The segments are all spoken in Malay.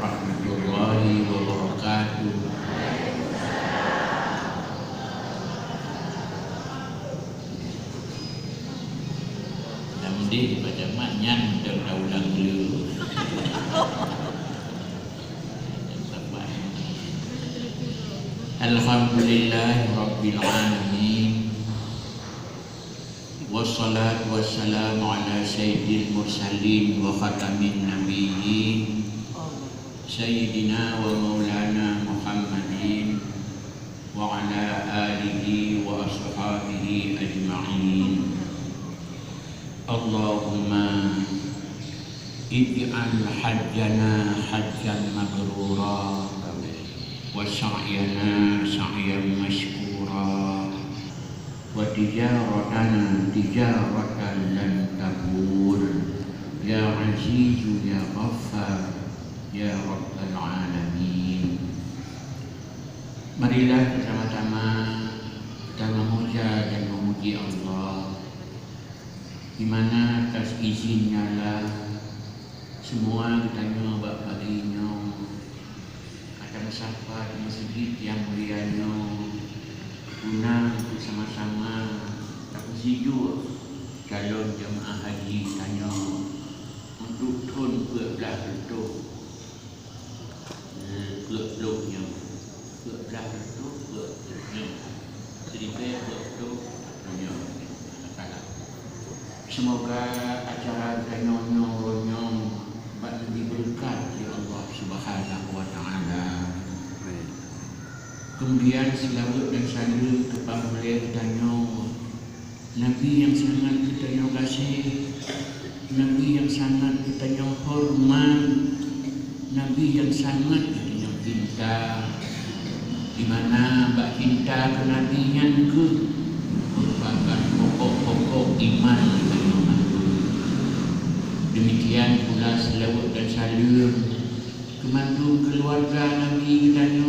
warahmatullahi wabarakatuh. Namdi pada maknyan dan ulang dulu. Alhamdulillah Rabbil Alamin. Wassalatu wassalamu ala sayyidil mursalin wa khatamin nabiyyin Sayyidina wa maulana Muhammadin wa ala alihi wa ashabihi ajma'in. Allahumma ij'al hajjana hajjan mabrura wa sa'yana sa'yan mashkura wa tijaratana tijaratan lan tabur ya azizu ya ghaffar ya rabbal alamin. Marilah bersama-sama kita memuja dan memuji Allah, di mana atas izinnya lah semua kita nyoba baginya akan sapa di masjid yang mulia guna bersama-sama tak setuju calon jemaah haji tanya untuk tun belah betul belah-belahnya belah betul belah-belahnya sedikit betul punya salah. Semoga acara tanya-tanya bagi diberkat oleh Allah Subhanahu wa taala. Kemudian selawat dan salam kepada beliau tanya Nabi yang sangat kita kasih, Nabi yang sangat kita hormat, Nabi yang sangat kita cinta, di mana bak cinta ke Nabi yang ke merupakan pokok-pokok iman kita. Demikian pula selawat dan salam kemandu keluarga Nabi kita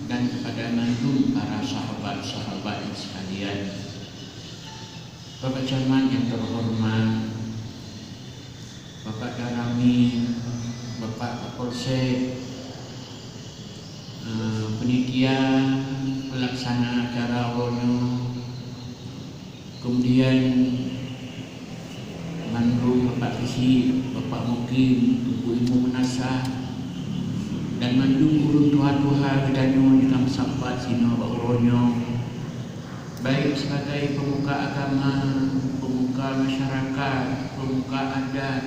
dan kepada mandu para sahabat-sahabat sekalian. Bapak Camat yang terhormat, Bapak Darami, Bapak Kapolsek, penitia pelaksana acara Rono, kemudian mandu Bapak Kisi, Bapak Mukim, Ibu Menasah, dan mandu urut tuha-tuha kedanyo di kamsapat sino bakronyo, baik sebagai pemuka agama, pemuka masyarakat, pemuka adat,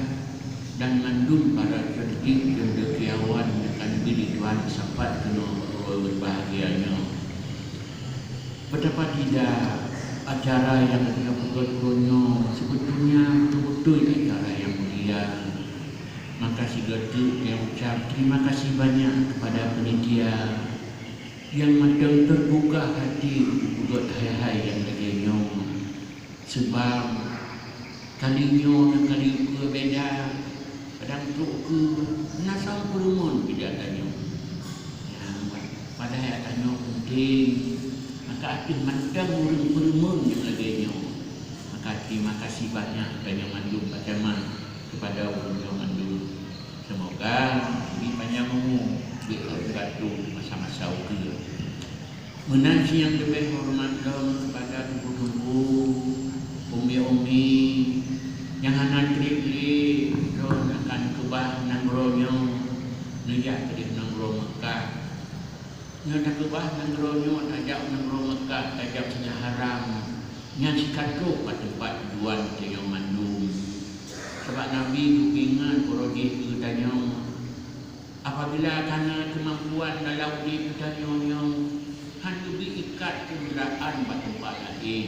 dan mandu para cerdik dan dekiawan akan diri Tuhan sapat kena berbahagianya. Betapa tidak acara yang kita berkonyo sebetulnya betul-betul acara yang mulia. Maka si Gerti yang ucap terima kasih banyak kepada penitia yang macam terbuka hati buat hai-hai yang laginya. Sebab kalinya dan kali berbeda, kadang tu ke nasam perumun tidak tanya. Pada yang tanya penting, maka akhir macam urung perumun yang laginya. Maka terima kasih banyak tanya mandu macam kepada urung yang mandu. Semoga di panjang umur berkatu masa-masa ukia. Menanti yang lebih hormat kepada tubuh-tubuh, umi-umi yang anak trik-trik akan kebah nangronyo, nejak trik nangro Mekah. Yang nak kebah nangronyo, najak nangro Mekah, tajak saja haram. Yang sikatu pada tempat tujuan yang mandum. Sebab Nabi ingat korodi itu tanya apabila karena kemampuan dalam diri tanya hanya diikat kenderaan pada tempat lain,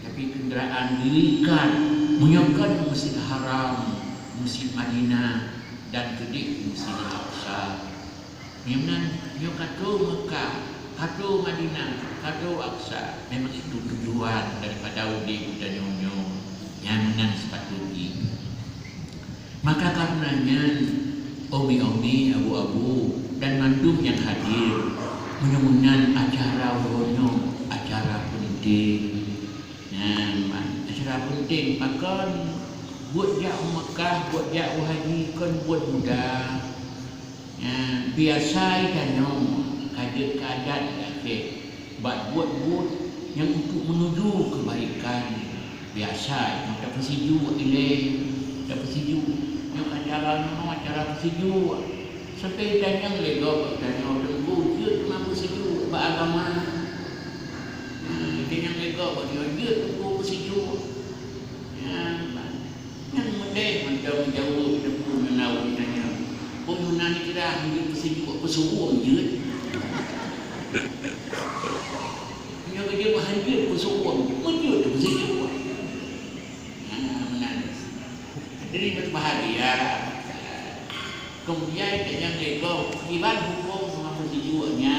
tapi kenderaan diikat menyokan Masjid Haram, Masjid Madinah dan kedik Masjid Al-Aqsa. Memang nyokat Mekah, kado Madinah, kado Aqsa, memang itu tujuan daripada udi tanya yang nan sepatutnya. Maka karenanya omi-omi, abu-abu dan mandum yang hadir menemukan acara Rono, acara penting. Acara penting bahkan buat jak Mekah, buat jak haji kan buat mudah. Biasa ikannya kadat-kadat buat yang untuk menuju kebaikan. Biasa yang tak persiju tak persiju yang acara persiju sampai tanya lego tanya orang dia cuma persiju beragama. Dia yang lego dia tunggu persiju yang mendek macam jauh depan menau tanya penggunaan kira dia persiju pesuruh je. Yang dia bahagia pesuruh menjadi persiju. Jadi berbahagia. Kemudian yang lego akibat hukum sama persetujuannya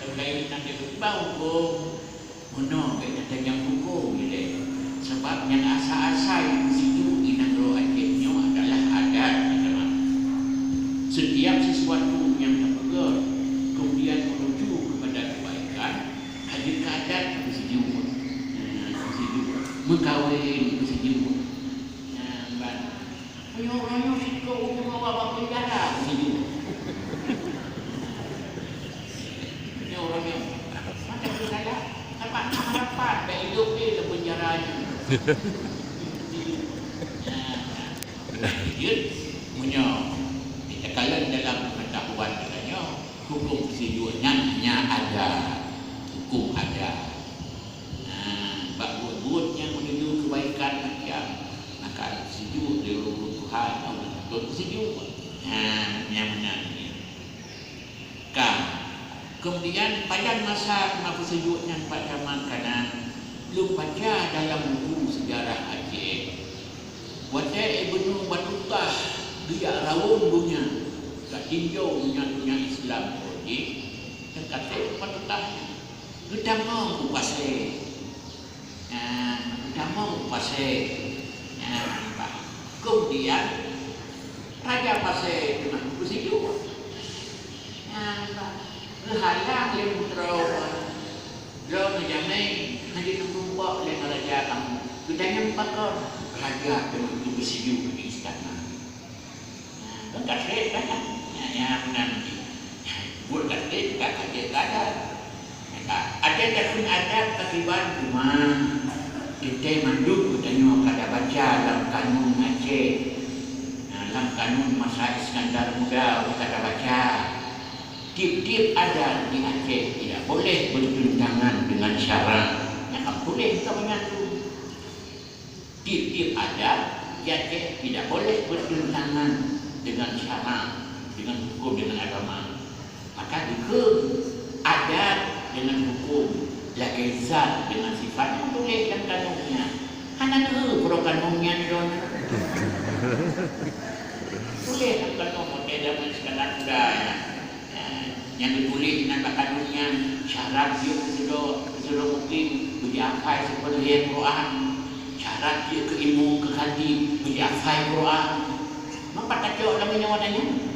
terkait nanti berbau hukum mana kata yang hukum gitu. Sebab yang asa-asa yang persetujuan di negara akhirnya adalah adat. Setiap sesuatu yang terpegang kemudian menuju kepada kebaikan ada keadaan persetujuan. Mengkawin persetujuan. Orang-orang suka umur apa penjara sini. Ini orang yang macam saya dapat harapan dan hidup dia dalam penjaranya. Dia punya kalau dalam pengetahuan katanya hukum persetujuannya hanya ada, hukum ada. Buat yang menuju kebaikan macam maka setuju dia Tuhan atau setuju yang benar ni. Kemudian pada masa kenapa sejuknya Pak Zaman kanan belum baca dalam buku sejarah Aceh Wajah Ibnu Battuta dia rawon dunia tak tinjau dunia Islam lagi dan kata Battuta utama upase kemudian Raja Pasir dengan bersetuju halang yang putra dia menjamai hanya nampak oleh Raja kamu kita nampak Raja dengan bersetuju di istana dan kasih kan yang nanti buat kasih tak ada pun ada akibat cuma kita manduk katanya kada baca dalam kanun Aceh dalam kanun masa Iskandar Muda kada baca tip-tip ada di Aceh tidak boleh bertentangan dengan syarak yang boleh kita menyatu tip-tip ada di Aceh tidak boleh bertentangan dengan syarak dengan hukum dengan agama maka hukum adat dengan hukum lagi zat dengan sifatnya boleh dalam kanunnya. Hanya tu pro kanunnya ni don. Boleh dalam kanun model zaman sekarang dah. Yang ditulis dalam kanunnya syarat dia kesudah mungkin berhafal seperti Quran. Syarat dia keilmu ke hati berhafal Quran. Nampak tak jauh dalam nyawadanya?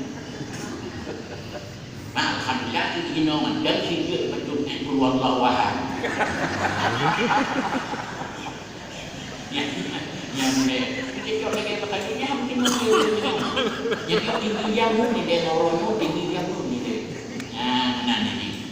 Alhamdulillah kita inoman dan sihir betul wallahu ahad. Yang ni kita jauh lagi pakainya mungkin mungkin. Jadi tinggi yang ni dia orang tinggi yang ni dia. Nah ni.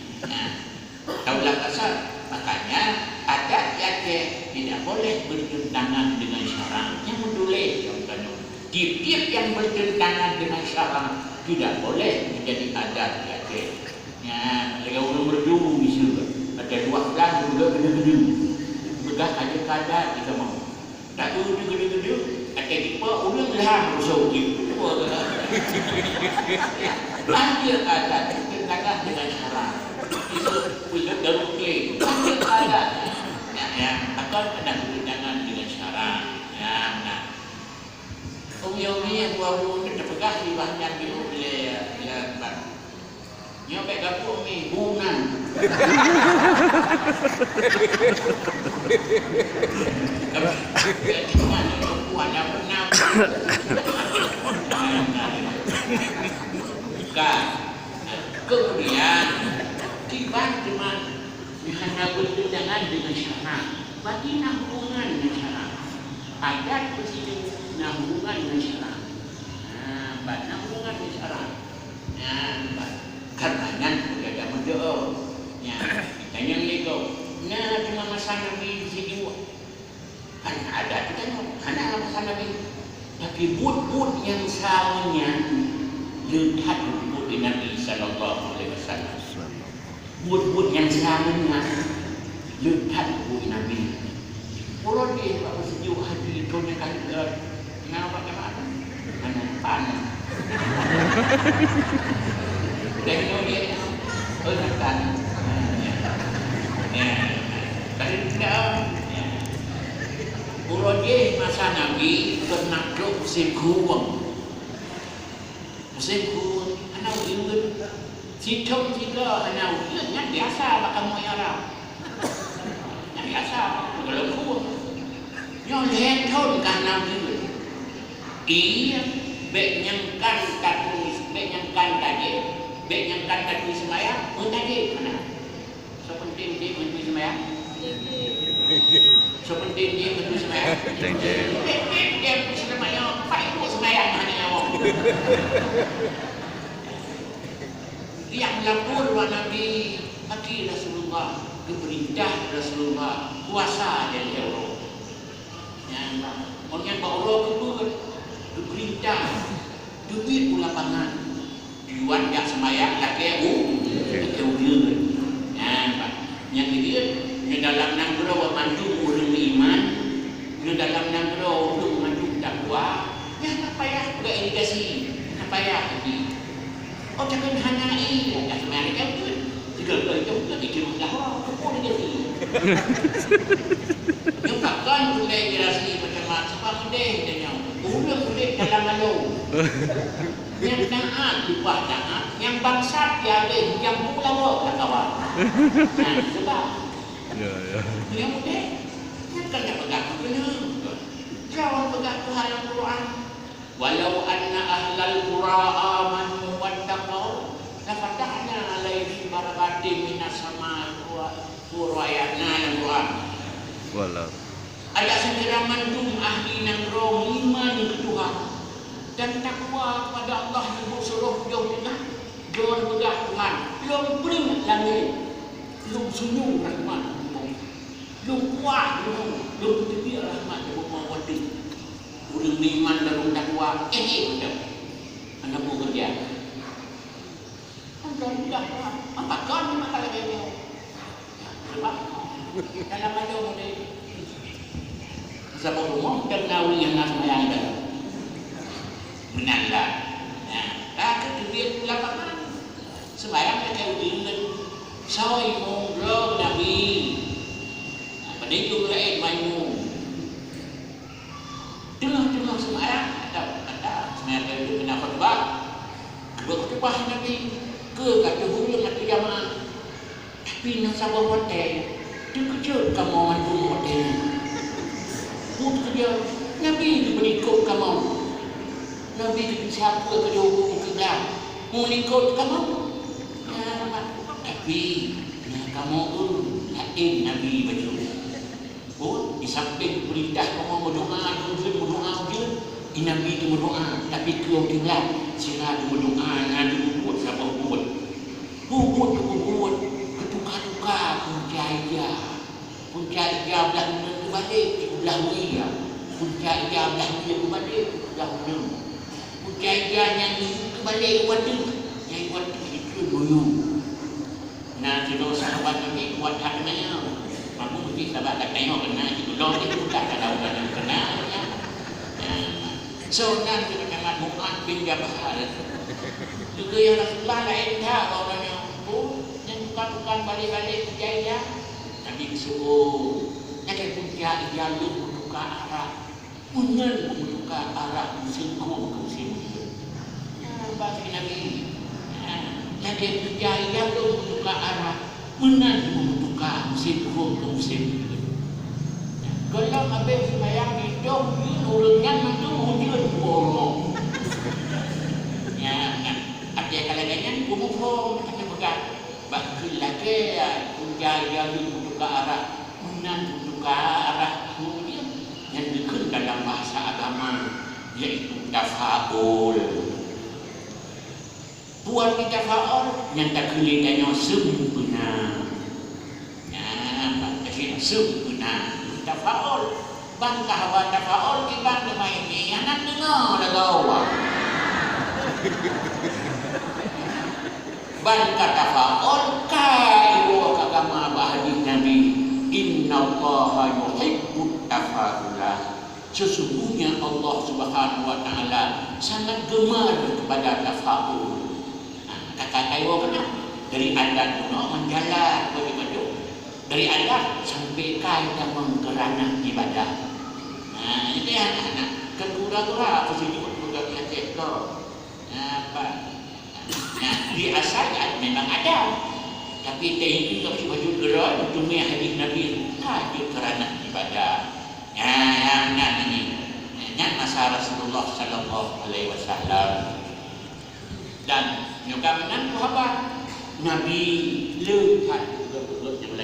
Kalau kasar makanya adat yang tidak boleh bertentangan dengan syarak yang mendulis contohnya. Tip-tip yang bertentangan dengan syarak tidak boleh menjadi adat ya, kalau orang berdua bisa ada dua belah juga gede-gede bedah aja kadar kita mau tak ada gede-gede ada tipe orang lah rusau gitu lanjut adat tentangan dengan syarak itu punya darukli lanjut adat ya akan ada tentangan dengan syarak ya nah umi yang baru terpegah di bahannya di oleh ya Pak. Nyobek gapur umi bunan. Cuma perempuan yang pernah. Kemudian tiba dengan hanya bertentangan dengan syarak. Bagi hubungan dengan syarak. Adat bersih hubungan dengan syarak. Hubungan dengan syarak. Karenanya ada berdoa. Dan yang itu, cuma masa Nabi sejua. Kan ada kita hanya masa Nabi. Tapi but yang salahnya lekat but Nabi Sallallahu Alaihi Wasallam. But yang salahnya lekat but Nabi. Kalau dia bawa sejuk hati itu dia kali kenapa kemana? Mana panas. Dan dia kan. Tapi tidak. Kalau dia masa Nabi pernah duduk musim kurung. Musim kurung, anak uyun. Situng tiga anak uyun yang biasa bakal mau Arab. Yang biasa kalau kurung. Yang lentun kan Nabi. Iya, benyangkan katulis, benyangkan tadi, benyangkan tadi semaya, tadi mana? Sepenting dia mentu semaya. Sepenting dia mentu semaya. Dia semaya, pak itu semaya mana awak? Yang lapor wa Nabi, hati Rasulullah, diperintah Rasulullah, puasa dari Allah. Yang orang bawa kebun, diperintah, duit pula pangan, diwan jak semaya, laki ujian. Yang dia di dalam nangro mandu orang iman, di dalam nangro untuk mandu takwa, apa ya juga irigasi, apa ya ini. Oh jangan hanya ini, ya semaya kan tu, jika itu kita bikin dah, kau irigasi. Yang takkan boleh irigasi macam apa boleh dia boleh dalam malu. Yang taat lupa taat, yang bangsa tiada, yang pulau tak kawan. Sebab yang mudah, yang kena pegang benar. Jangan pegang Tuhan Al-Quran. Walau anna ahlal qura amanu wattaqau lafatahna alaihim barakatim minas samai wa ayatna Al-Quran. Walau ada segera mantum ahli nangro iman ke Tuhan dan takwa kepada Allah yang bersuruh jauh dengan jangan pegang Tuhan. Belum bering langit, belum sunyi rahmat, belum kuat, belum terbiak rahmat yang memawati. Orang iman dan takwa, betul. Anda mau kerja. Anda tidak kuat. Apa kan masalah dia? Sebab dalam ada model sebab rumah dan nawi yang nak yang ada. Menanda. Kemudian lapangan sembarang mereka ujian soi mongro Nabi. Pada itu lain mainu. Tengah sembarang ada sembarang itu kena khutbah. Kedua khutbah Nabi ke kata hulu atau jamaah. Tapi nak sabar hotel, terkejut kamu mandu hotel. Putus dia, Nabi itu menikut kamu. Nabi itu siapa ke hubung ke gelam. Menikut kamu. Tapi kamu lain Nabi baju. Oh, di samping perintah kamu berdoa, Nabi itu berdoa. Tapi kau tinggal, sila itu berdoa, ada buat siapa buat. Buat, ketuka-tuka, punca ija belah itu balik, belah mulia. Punca ija belah mulia itu balik, belah mulia. Punca ija yang itu balik, yang buat itu dulu. Nah, kalau sahabat ini buat haknya, aku mesti sahabat tak tengok kena itu loh itu tak ada orang kena. So nanti macam Mu'ad bin Jabal. Juga yang Rasulullah lain tak orangnya. Yang tukar-tukar balik-balik berjaya. Nabi disuruh. Yang punca jalur bertukar arah. Unyan bertukar arah musim kurung ke musim hujan. Bagi Nabi. Yang punca jalur bertukar arah. Unyan bertukar musim kurung ke musim hujan. Kalau habis sembahyang hidup, urutkan itu hujan bolong. Ada kalanya umum hanya pegang bakil lagi punjaya untuk ke arah unan untuk ke arah kemudian yang dikenal dalam bahasa agama yaitu tafaul. buat kita faul yang tak kelihatan sempurna. Kita sempurna kita faul. Bangkah bata faul di bang main ni anak dengar dah gawa. Bangkah faul kai wa kagama bahadi Nabi innallaha yuhibbut tafaula. Sesungguhnya Allah Subhanahu wa taala sangat gemar kepada tafaul. Kata tayo kena dari adat kuno menjalan begitu. Dari adat sampai kaya mengkerana ibadah. Itu anak-anak kegura-gura apa sih juga ngecek tu. Apa? Di asal memang ada. Tapi itu tak baju gerak cuma hadis Nabi kaya kerana ibadah. Yang ini yang masa Rasulullah sallallahu alaihi wasallam dan nyukaman apa Nabi lekat juga yang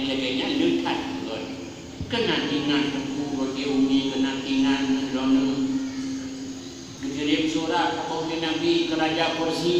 lagainya lekat juga kenantingan tepuk umi kenantingan rono kirim surat kepada Nabi ke Raja Kursi